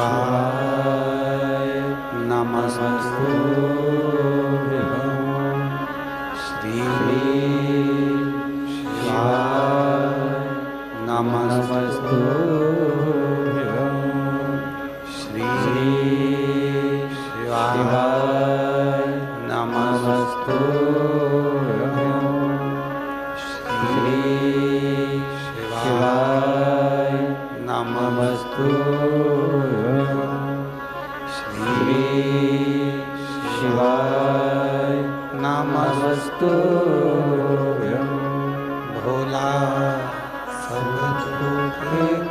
शिवाय नमस्तुभ्यं श्री शिवाय नमस्तुभ्यं श्री शिवाय नमस्तुभ्यं श्री शिवाय नमस्तुभ्यं श्री शिवाय नमस्तुभ्यं भोला सब दुख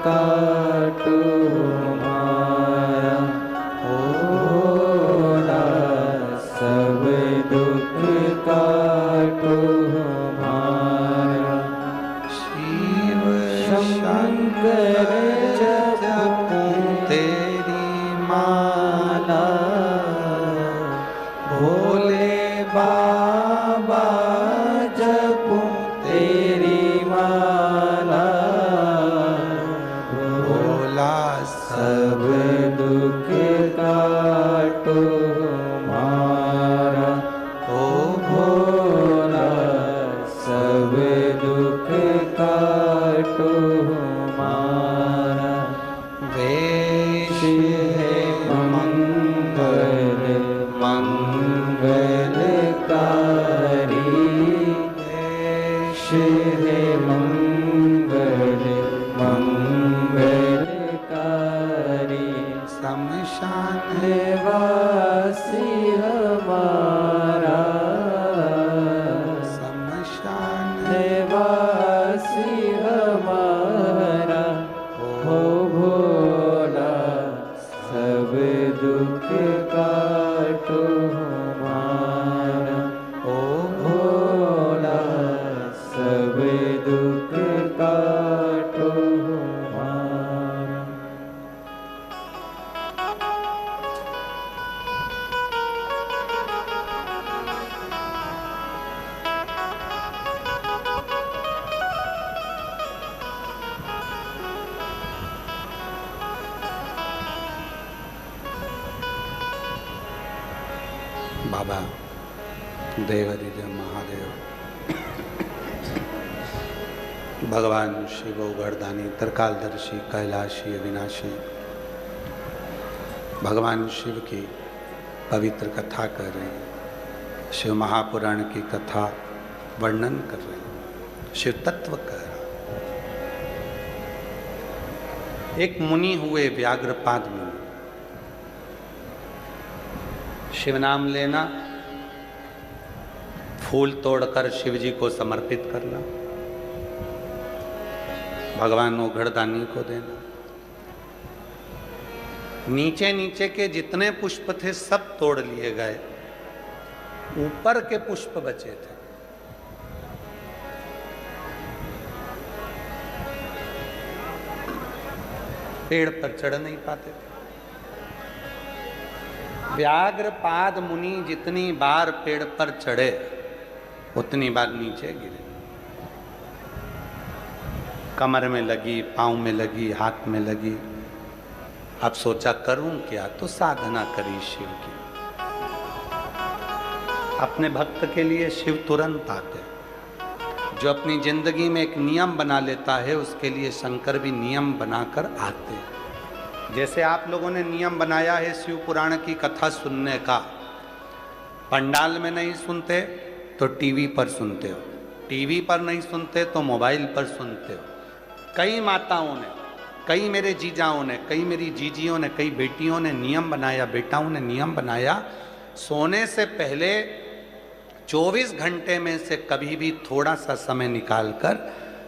काटो माया, भोला सब दुख काटो माया। शिव शंकर जपो तेरी माला, भोले बाबा जपो तेरी माला, भोला सब दुख काटो मारा, ओ भोला सब दुख काटो मारा। वेश है मंगल मंगलकारी, वेश है मंगल मंगलकारी। शमशान वासी हमारा, शमशान वासी हमारा, हो भोला सब दुख काटो हमारा, ओ भोला सब दुख काटो हमारा। बाबा देवादिदेव महादेव भगवान शिव गर्दानी त्रिकालदर्शी कैलाशी अविनाशी भगवान शिव की पवित्र कथा कर रहे हैं। शिव महापुराण की कथा वर्णन कर रहे हैं, शिव तत्व कर रहे हैं। एक मुनि हुए व्याघ्रपाद मुनि। शिव नाम लेना, फूल तोड़कर शिव जी को समर्पित करना, भगवान ओघड़दानी को देना। नीचे नीचे के जितने पुष्प थे सब तोड़ लिए गए, ऊपर के पुष्प बचे थे। पेड़ पर चढ़ नहीं पाते थे। व्याघ्रपाद मुनि जितनी बार पेड़ पर चढ़े उतनी बार नीचे गिरे। कमर में लगी, पांव में लगी, हाथ में लगी। अब सोचा करूं क्या, तो साधना करी शिव की। अपने भक्त के लिए शिव तुरंत आते। जो अपनी जिंदगी में एक नियम बना लेता है उसके लिए शंकर भी नियम बनाकर आते हैं। जैसे आप लोगों ने नियम बनाया है शिव पुराण की कथा सुनने का, पंडाल में नहीं सुनते तो टीवी पर सुनते हो, टीवी पर नहीं सुनते तो मोबाइल पर सुनते हो। कई माताओं ने, कई मेरे जीजाओं ने, कई मेरी जीजियों ने, कई बेटियों ने नियम बनाया, बेटाओं ने नियम बनाया, सोने से पहले 24 घंटे में से कभी भी थोड़ा सा समय निकालकर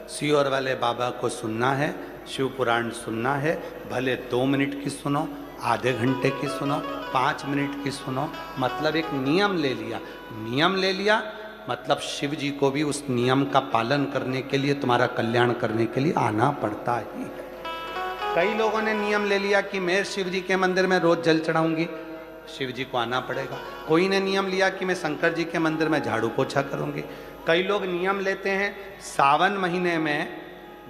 सियोर वाले बाबा को सुनना है, शिव पुराण सुनना है। भले 2 मिनट की सुनो, आधे घंटे की सुनो, 5 मिनट की सुनो, मतलब एक नियम ले लिया। नियम ले लिया मतलब शिव जी को भी उस नियम का पालन करने के लिए, तुम्हारा कल्याण करने के लिए आना पड़ता ही है। कई लोगों ने नियम ले लिया कि मैं शिव जी के मंदिर में रोज जल चढ़ाऊंगी, शिव जी को आना पड़ेगा। कोई ने नियम लिया कि मैं शंकर जी के मंदिर में झाड़ू पोछा करूंगी। कई लोग नियम लेते हैं सावन महीने में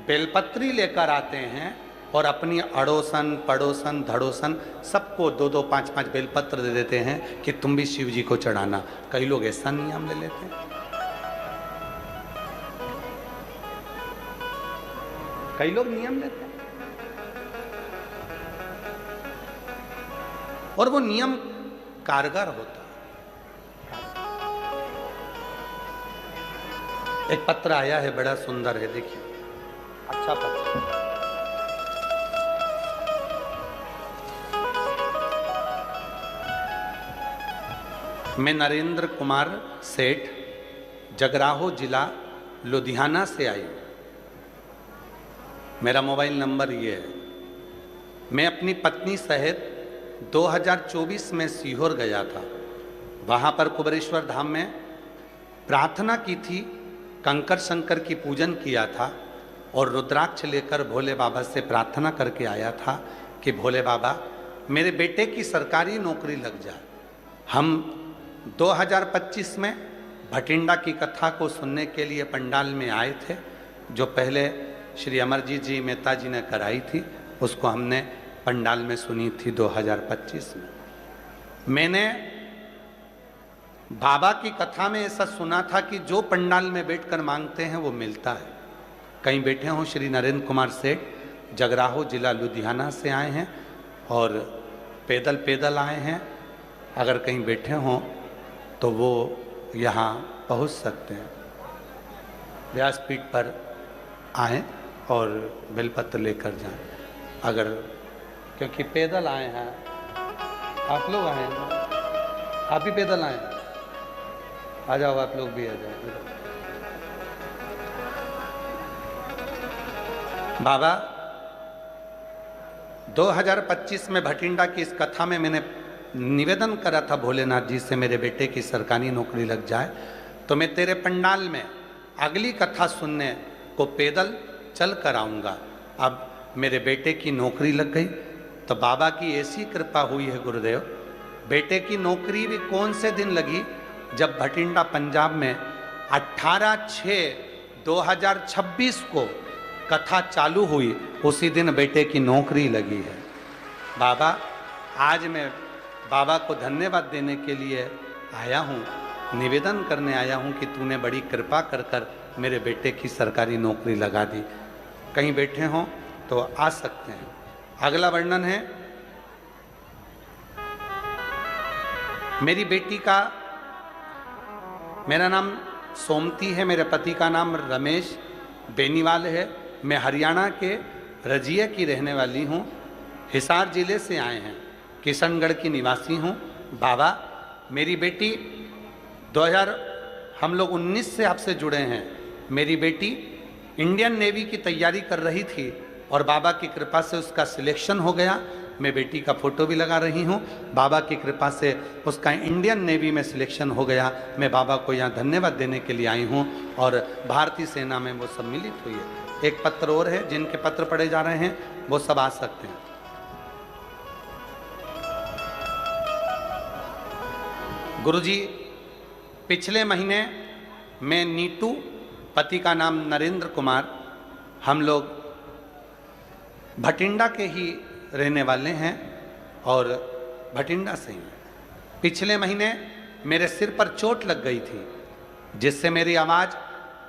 बेलपत्री लेकर आते हैं और अपनी अड़ोसन पड़ोसन धड़ोसन सबको 2-2 5-5 बेलपत्र दे देते हैं कि तुम भी शिव जी को चढ़ाना। कई लोग ऐसा नियम ले लेते हैं, कई लोग नियम लेते हैं और वो नियम कारगर होता है। एक पत्र आया है, बड़ा सुंदर है, देखिए, अच्छा पत्र। मैं नरेंद्र कुमार सेठ, जगराहो जिला लुधियाना से आई हूं। मेरा मोबाइल नंबर ये है। मैं अपनी पत्नी सहित 2024 में सीहोर गया था। वहाँ पर कुबेरेश्वर धाम में प्रार्थना की थी, कंकर शंकर की पूजन किया था और रुद्राक्ष लेकर भोले बाबा से प्रार्थना करके आया था कि भोले बाबा मेरे बेटे की सरकारी नौकरी लग जाए। हम 2025 में भटिंडा की कथा को सुनने के लिए पंडाल में आए थे, जो पहले श्री अमरजीत जी मेहता जी ने कराई थी, उसको हमने पंडाल में सुनी थी 2025 में। मैंने बाबा की कथा में ऐसा सुना था कि जो पंडाल में बैठकर मांगते हैं वो मिलता है। कहीं बैठे हों श्री नरेंद्र कुमार सेठ, जगराहो जिला लुधियाना से आए हैं और पैदल आए हैं। अगर कहीं बैठे हों तो वो यहाँ पहुँच सकते हैं। व्यासपीठ पर आएँ और बेलपत्र लेकर जाएं। अगर क्योंकि पैदल आए हैं, आप लोग आए हैं, आप भी पैदल आए, आ जाओ, आप लोग भी आ जाओ। बाबा 2025 में भटिंडा की इस कथा में मैंने निवेदन करा था भोलेनाथ जी से, मेरे बेटे की सरकारी नौकरी लग जाए तो मैं तेरे पंडाल में अगली कथा सुनने को पैदल चल कर आऊँगा। अब मेरे बेटे की नौकरी लग गई तो बाबा की ऐसी कृपा हुई है गुरुदेव, बेटे की नौकरी भी कौन से दिन लगी, जब भटिंडा पंजाब में 18/6/2026 को कथा चालू हुई, उसी दिन बेटे की नौकरी लगी है। बाबा आज मैं बाबा को धन्यवाद देने के लिए आया हूँ, निवेदन करने आया हूँ कि तूने बड़ी कृपा कर कर मेरे बेटे की सरकारी नौकरी लगा दी। कहीं बैठे हों तो आ सकते हैं। अगला वर्णन है, मेरी बेटी का, मेरा नाम सोमती है, मेरे पति का नाम रमेश बेनीवाल है। मैं हरियाणा के रजिया की रहने वाली हूँ, हिसार जिले से आए हैं, किशनगढ़ की निवासी हूँ। बाबा मेरी बेटी 2019 से आपसे जुड़े हैं। मेरी बेटी इंडियन नेवी की तैयारी कर रही थी और बाबा की कृपा से उसका सिलेक्शन हो गया। मैं बेटी का फोटो भी लगा रही हूँ। बाबा की कृपा से उसका इंडियन नेवी में सिलेक्शन हो गया। मैं बाबा को यहाँ धन्यवाद देने के लिए आई हूँ और भारतीय सेना में वो सम्मिलित हुई है। एक पत्र और है, जिनके पत्र पढ़े जा रहे हैं वो सब आ सकते हैं। गुरुजी, पिछले महीने मैं नीटू, पति का नाम नरेंद्र कुमार, हम लोग भटिंडा के ही रहने वाले हैं और भटिंडा से ही। पिछले महीने मेरे सिर पर चोट लग गई थी, जिससे मेरी आवाज़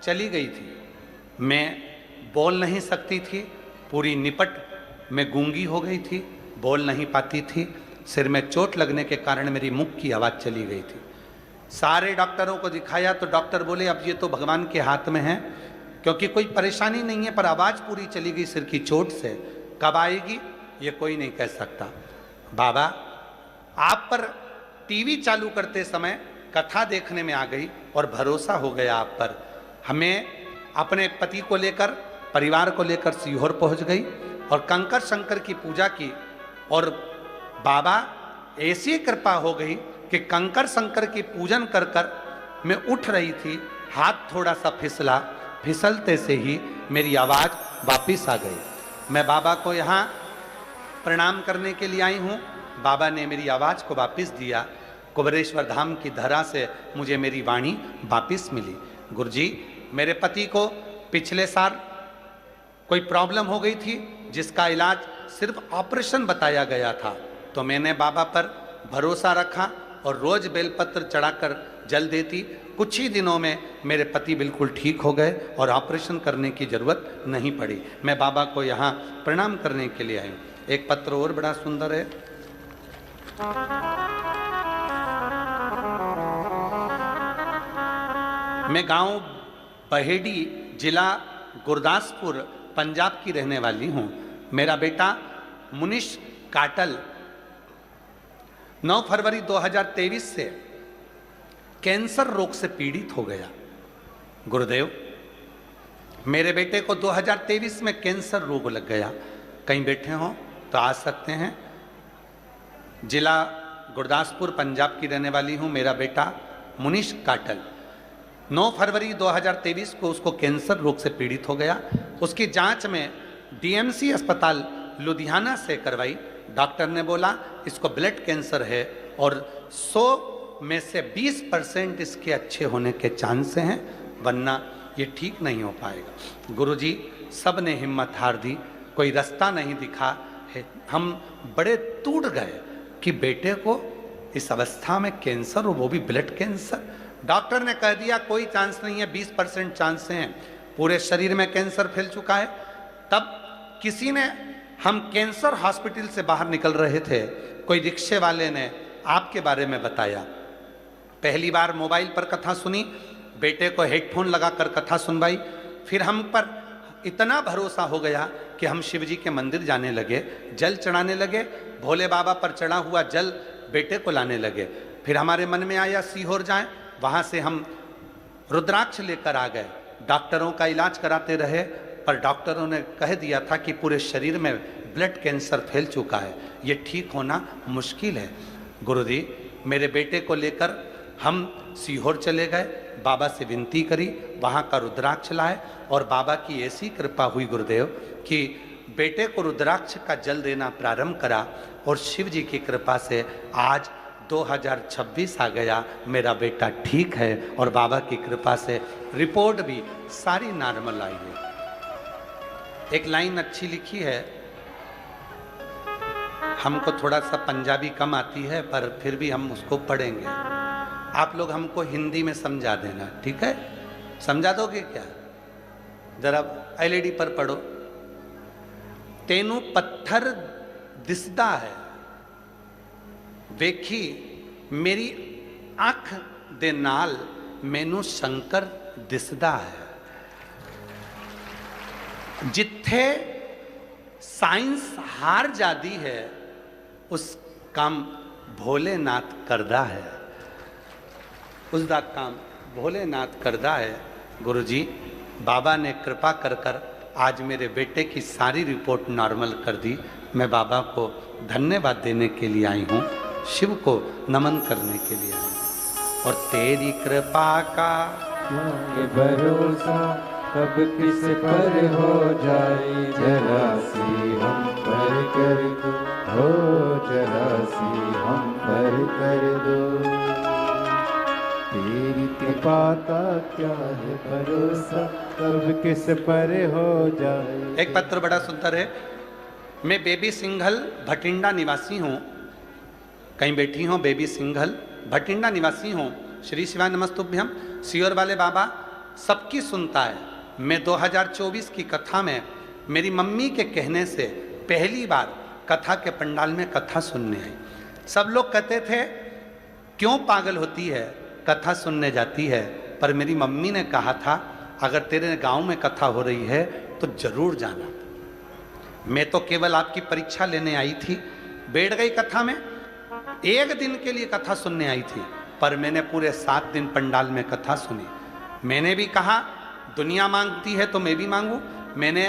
चली गई थी। मैं बोल नहीं सकती थी, पूरी निपट में गूंगी हो गई थी, बोल नहीं पाती थी। सिर में चोट लगने के कारण मेरी मुख की आवाज़ चली गई थी। सारे डॉक्टरों को दिखाया तो डॉक्टर बोले अब ये तो भगवान के हाथ में है, क्योंकि कोई परेशानी नहीं है, पर आवाज़ पूरी चली गई सिर की चोट से। कब आएगी ये कोई नहीं कह सकता। बाबा आप पर टीवी चालू करते समय कथा देखने में आ गई और भरोसा हो गया आप पर। हमें अपने पति को लेकर, परिवार को लेकर सीहोर पहुंच गई और कंकर शंकर की पूजा की और बाबा ऐसी कृपा हो गई कि कंकर शंकर की पूजन कर कर मैं उठ रही थी, हाथ थोड़ा सा फिसला, फिसलते से ही मेरी आवाज़ वापिस आ गई। मैं बाबा को यहाँ प्रणाम करने के लिए आई हूँ। बाबा ने मेरी आवाज़ को वापिस दिया। कुबेरेश्वर धाम की धरा से मुझे मेरी वाणी वापिस मिली। गुरुजी, मेरे पति को पिछले साल कोई प्रॉब्लम हो गई थी, जिसका इलाज सिर्फ ऑपरेशन बताया गया था। तो मैंने बाबा पर भरोसा रखा और रोज बेलपत्र चढ़ाकर जल देती। कुछ ही दिनों में मेरे पति बिल्कुल ठीक हो गए और ऑपरेशन करने की जरूरत नहीं पड़ी। मैं बाबा को यहाँ प्रणाम करने के लिए आई हूँ। एक पत्र और बड़ा सुंदर है। मैं गांव बहेड़ी, जिला गुरदासपुर, पंजाब की रहने वाली हूँ। मेरा बेटा मुनीश काटल 9 फरवरी 2023 से कैंसर रोग से पीड़ित हो गया। गुरुदेव, मेरे बेटे को 2023 में कैंसर रोग लग गया। कहीं बैठे हो तो आ सकते हैं। जिला गुरदासपुर, पंजाब की रहने वाली हूँ। मेरा बेटा मुनीश काटल 9 फरवरी 2023 को उसको कैंसर रोग से पीड़ित हो गया। उसकी जांच में डीएमसी अस्पताल लुधियाना से करवाई। डॉक्टर ने बोला इसको ब्लड कैंसर है और 100 में से 20% इसके अच्छे होने के चांस हैं, वरना ये ठीक नहीं हो पाएगा। गुरुजी, सब ने हिम्मत हार दी, कोई रास्ता नहीं दिखा है। हम बड़े टूट गए कि बेटे को इस अवस्था में कैंसर, और वो भी ब्लड कैंसर। डॉक्टर ने कह दिया कोई चांस नहीं है, 20% चांस हैं, पूरे शरीर में कैंसर फैल चुका है। तब किसी ने, हम कैंसर हॉस्पिटल से बाहर निकल रहे थे, कोई रिक्शे वाले ने आपके बारे में बताया। पहली बार मोबाइल पर कथा सुनी, बेटे को हेडफोन लगाकर कथा सुनवाई। फिर हम पर इतना भरोसा हो गया कि हम शिव जी के मंदिर जाने लगे, जल चढ़ाने लगे, भोले बाबा पर चढ़ा हुआ जल बेटे को लाने लगे। फिर हमारे मन में आया सीहोर जाएं, वहाँ से हम रुद्राक्ष लेकर आ गए। डॉक्टरों का इलाज कराते रहे, पर डॉक्टरों ने कह दिया था कि पूरे शरीर में ब्लड कैंसर फैल चुका है, ये ठीक होना मुश्किल है। गुरुजी, मेरे बेटे को लेकर हम सीहोर चले गए, बाबा से विनती करी, वहाँ का रुद्राक्ष लाए और बाबा की ऐसी कृपा हुई गुरुदेव कि बेटे को रुद्राक्ष का जल देना प्रारंभ करा और शिव जी की कृपा से आज 2026 आ गया। मेरा बेटा ठीक है और बाबा की कृपा से रिपोर्ट भी सारी नॉर्मल आई है। एक लाइन अच्छी लिखी है, हमको थोड़ा सा पंजाबी कम आती है पर फिर भी हम उसको पढ़ेंगे। आप लोग हमको हिंदी में समझा देना, ठीक है? समझा दोगे क्या? जरा एलईडी पर पढ़ो। तेनू पत्थर दिसदा है, वेखी मेरी अख दे नाल मैनू शंकर दिसदा है। जिथे साइंस हार जाती है उस काम भोलेनाथ करदा है, उसका काम भोलेनाथ करदा है। गुरुजी, बाबा ने कृपा कर कर आज मेरे बेटे की सारी रिपोर्ट नॉर्मल कर दी। मैं बाबा को धन्यवाद देने के लिए आई हूँ, शिव को नमन करने के लिए आई हूँ। और तेरी कृपा का भरोसा कब किस पर हो जाए, जरा सी हम पर कर दो, हो जरा सी हम पर कर दो। तेरी कृपा का क्या है भरोसा, कब किस पर हो जाए। एक पत्र बड़ा सुंदर है। मैं बेबी सिंघल भटिंडा निवासी हूँ। कहीं बैठी हूँ, बेबी सिंघल भटिंडा निवासी हूँ। श्री शिवाय नमस्तुभ्यम। सियोर वाले बाबा सबकी सुनता है। मैं 2024 की कथा में मेरी मम्मी के कहने से पहली बार कथा के पंडाल में कथा सुनने आई। सब लोग कहते थे क्यों पागल होती है, कथा सुनने जाती है, पर मेरी मम्मी ने कहा था अगर तेरे गांव में कथा हो रही है तो जरूर जाना। मैं तो केवल आपकी परीक्षा लेने आई थी, बैठ गई कथा में। एक दिन के लिए कथा सुनने आई थी, पर मैंने पूरे 7 दिन पंडाल में कथा सुनी। मैंने भी कहा दुनिया मांगती है तो मैं भी मांगू। मैंने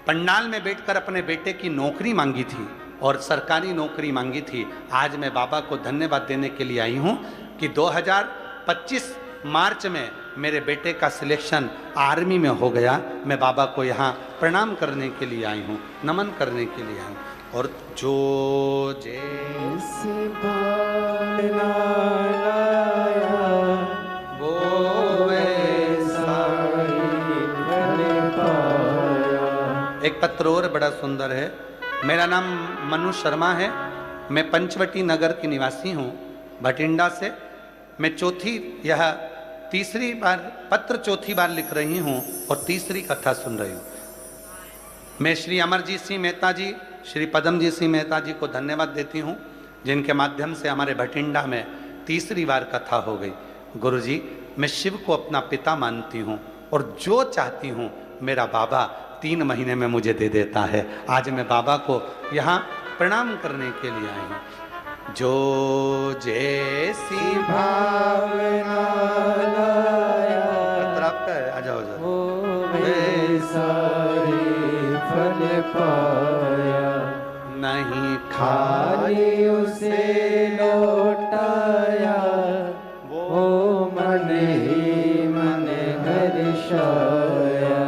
पंडाल में बैठकर अपने बेटे की नौकरी मांगी थी और सरकारी नौकरी मांगी थी। आज मैं बाबा को धन्यवाद देने के लिए आई हूँ कि 2025 मार्च में मेरे बेटे का सिलेक्शन आर्मी में हो गया। मैं बाबा को यहाँ प्रणाम करने के लिए आई हूँ, नमन करने के लिए आई हूँ। और जो जैसे वो वैसा ही बन पाया। एक पत्र और बड़ा सुंदर है। मेरा नाम मनु शर्मा है, मैं पंचवटी नगर की निवासी हूँ, भटिंडा से। मैं तीसरी बार पत्र चौथी बार लिख रही हूँ और तीसरी कथा सुन रही हूँ। मैं श्री अमरजीत सिंह मेहता जी, श्री पदमजीत सिंह मेहता जी को धन्यवाद देती हूँ, जिनके माध्यम से हमारे भटिंडा में तीसरी बार कथा हो गई। गुरुजी, मैं शिव को अपना पिता मानती हूँ और जो चाहती हूँ मेरा बाबा 3 महीने में मुझे दे देता है। आज मैं बाबा को यहाँ प्रणाम करने के लिए आई हूँ। जो जैसी भावना लाया आपका है, आ जाओ वो सारे फल पाया, नहीं खाली उसे लौटाया, वो मन ही मन हर्षाया,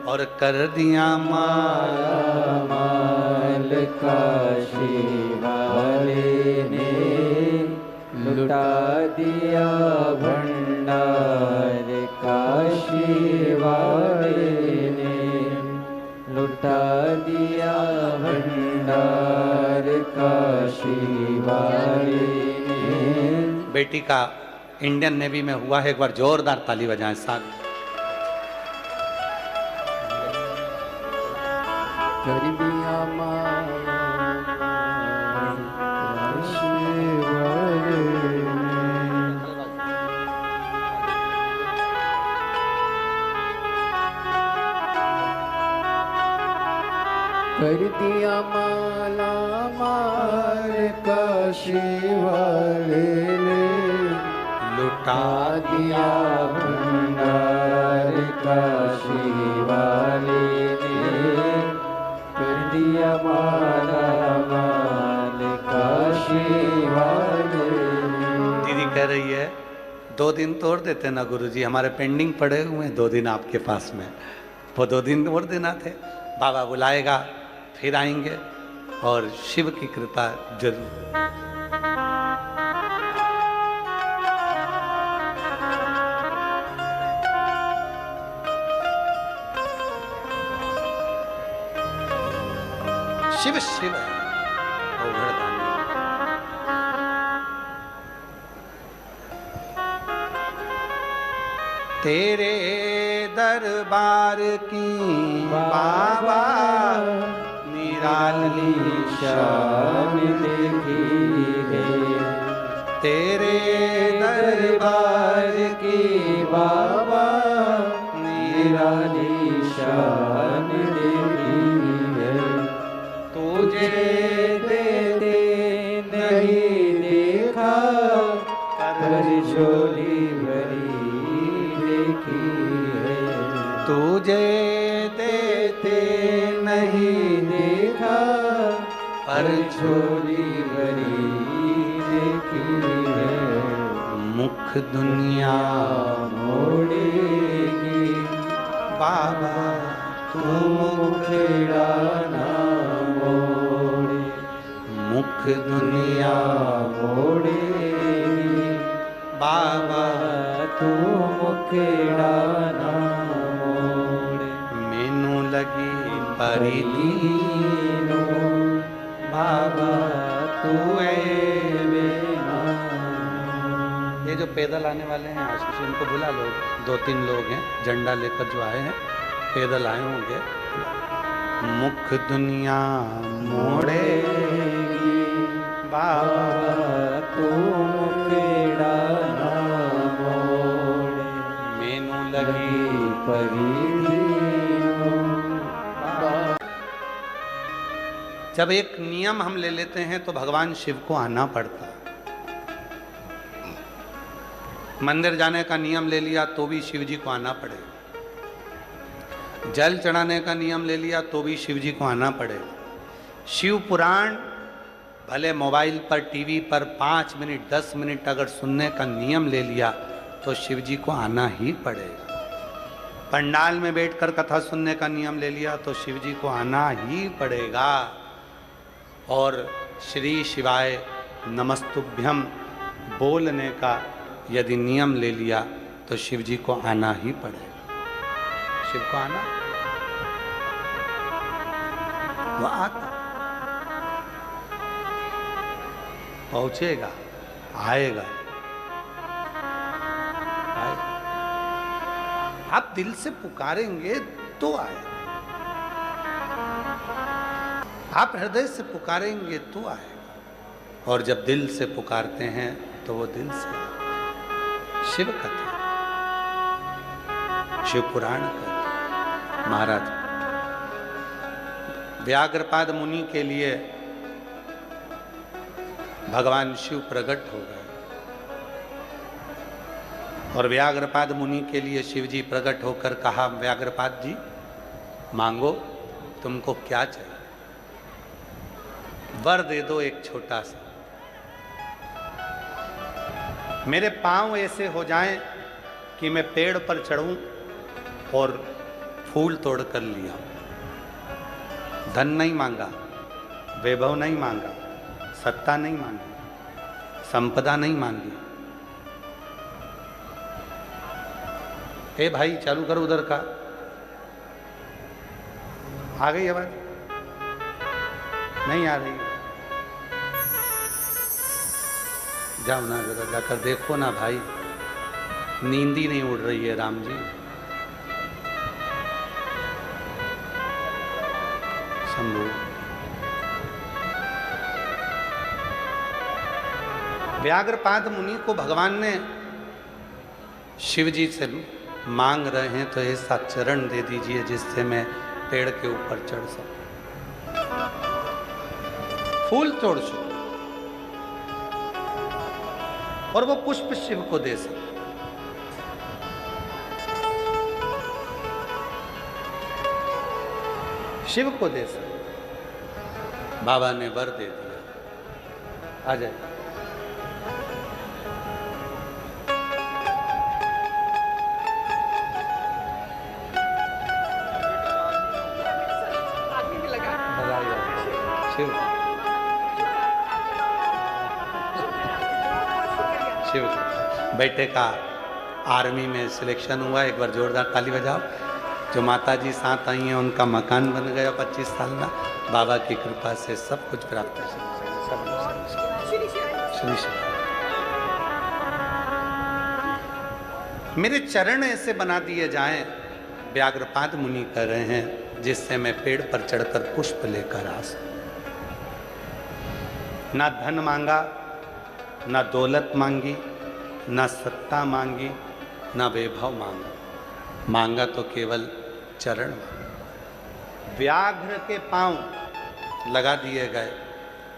और कर दिया माला माल काशी वाले ने, लुटा दिया भंडार काशी वाले ने, लुटा दिया भंडार काशी वाले ने। बेटी का इंडियन नेवी में हुआ है, एक बार जोरदार ताली बजाएं साथ। कर दिया माला काशी वाले ने, कर दिया माला मार काशी वाले ने, लुटा दिया भंडार काशी वाले ने, कर दिया माला माल काशी वाले ने। दीदी कह रही है 2 दिन तोड़ देते ना गुरुजी, हमारे पेंडिंग पड़े हुए हैं 2 दिन आपके पास में। वो 2 दिन और देना थे, बाबा बुलाएगा फिर आएंगे और शिव की कृपा जरूर। शिव शिव है ओघड़दानी। तेरे दरबार की बाबा निराली शान देखी है, तेरे दरबार की बाबा निराली शान देखी है, तुझे देते नहीं देखा, कर झोली भरी देखी है, तुझे देते नहीं देखा, पर झोली भरी देखी है। मुख दुनिया मोड़ेगी बाबा तू मुखड़ा ना मोड़े, मुख दुनिया मोड़ेगी बाबा तू मुखड़ा ना मोड़े। मैनू लगी परिदीनो बाबा तू ये जो पैदल आने वाले हैं आशीष, इनको बुला लो। 2-3 लोग हैं झंडा लेकर जो आए हैं, पैदल आए होंगे। मुख दुनिया मोड़ेगी बाबा तू मुखड़ा ना मोड़े, मैनू लगी परिदीनो। जब एक नियम हम ले लेते हैं तो भगवान शिव को आना पड़ता है। मंदिर जाने का नियम ले लिया तो भी शिव जी को आना पड़ेगा। जल चढ़ाने का नियम ले लिया तो भी शिव जी को आना पड़ेगा। शिव पुराण भले मोबाइल पर, टीवी पर 5 मिनट 10 मिनट अगर सुनने का नियम ले लिया तो शिव जी को आना ही पड़ेगा। पंडाल में बैठकर कथा सुनने का नियम ले लिया तो शिव जी को आना ही पड़ेगा। और श्री शिवाय नमस्तुभ्यम बोलने का यदि नियम ले लिया तो शिव जी को आना ही पड़ेगा। शिव को आना। वो आता, पहुंचेगा, आएगा। आप दिल से पुकारेंगे तो आएगा, आप हृदय से पुकारेंगे तो आएगा। और जब दिल से पुकारते हैं तो वो दिल से आएगा। शिव कथा, शिव पुराण कथा। महाराज व्याघ्रपाद मुनि के लिए भगवान शिव प्रकट हो गए और व्याघ्रपाद मुनि के लिए शिव जी प्रकट होकर कहा, व्याघ्रपाद जी मांगो, तुमको क्या चाहिए? वर दे दो एक छोटा सा, मेरे पांव ऐसे हो जाएं कि मैं पेड़ पर चढ़ूं और फूल तोड़ कर लिया। धन नहीं मांगा, वैभव नहीं मांगा, सत्ता नहीं मांगी, संपदा नहीं मांगी। ए भाई चालू करो उधर का। आ गई आवाज? नहीं आ रही? जाओ ना जरा, जाकर देखो ना भाई, नींद ही नहीं उड़ रही है राम जी। शंभू व्याघ्रपाद मुनि को भगवान ने शिव जी से मांग रहे हैं तो ऐसा चरण दे दीजिए जिससे मैं पेड़ के ऊपर चढ़ सकूं, फूल तोड़ सकूं और वो पुष्प शिव को दे सकूं। शिव को दे सकूं। बाबा ने वर दे दिया। आ जाए। शिव शिव बेटे का आर्मी में सिलेक्शन हुआ, एक बार जोरदार ताली बजाओ। जो माता जी साथ आई हैं उनका मकान बन गया 25 साल में। बाबा की कृपा से सब कुछ प्राप्त है। श्री श्री मेरे चरण ऐसे बना दिए जाएं, व्याघ्रपाद मुनि कर रहे हैं, जिससे मैं पेड़ पर चढ़कर पुष्प लेकर आ सकूं। ना धन मांगा, ना दौलत मांगी, ना सत्ता मांगी, ना वैभव मांगा। मांगा तो केवल चरण मांगा। व्याघ्र के पांव लगा दिए गए।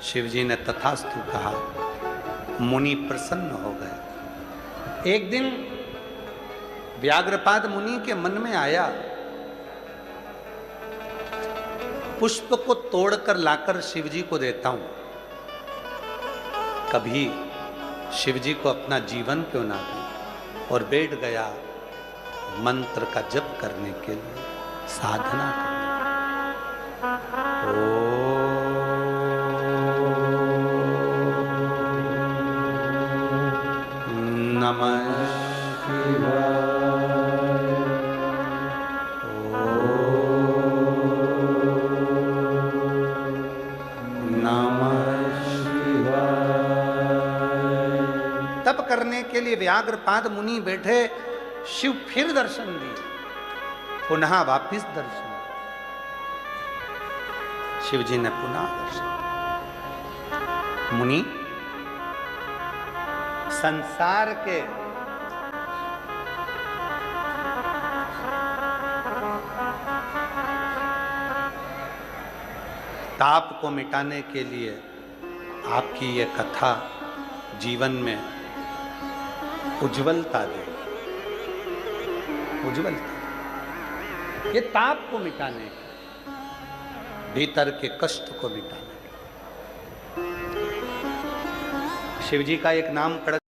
शिवजी ने तथास्तु कहा। मुनि प्रसन्न हो गए। एक दिन व्याघ्रपाद मुनि के मन में आया, पुष्प को तोड़कर लाकर शिवजी को देता हूं, कभी शिवजी को अपना जीवन क्यों ना दूं। और बैठ गया मंत्र का जप करने के लिए, साधना करने। ओम नमः शिवाय। तप करने के लिए व्याघ्रपाद मुनि बैठे। शिव फिर दर्शन दिए, पुनः वापिस दर्शन। शिव जी ने पुनः दर्शन। मुनि संसार के ताप को मिटाने के लिए आपकी ये कथा जीवन में उज्ज्वलता दे, उज्ज्वलता। ये ताप को मिटाने, भीतर के कष्ट को मिटाने। शिव जी का एक नाम पड़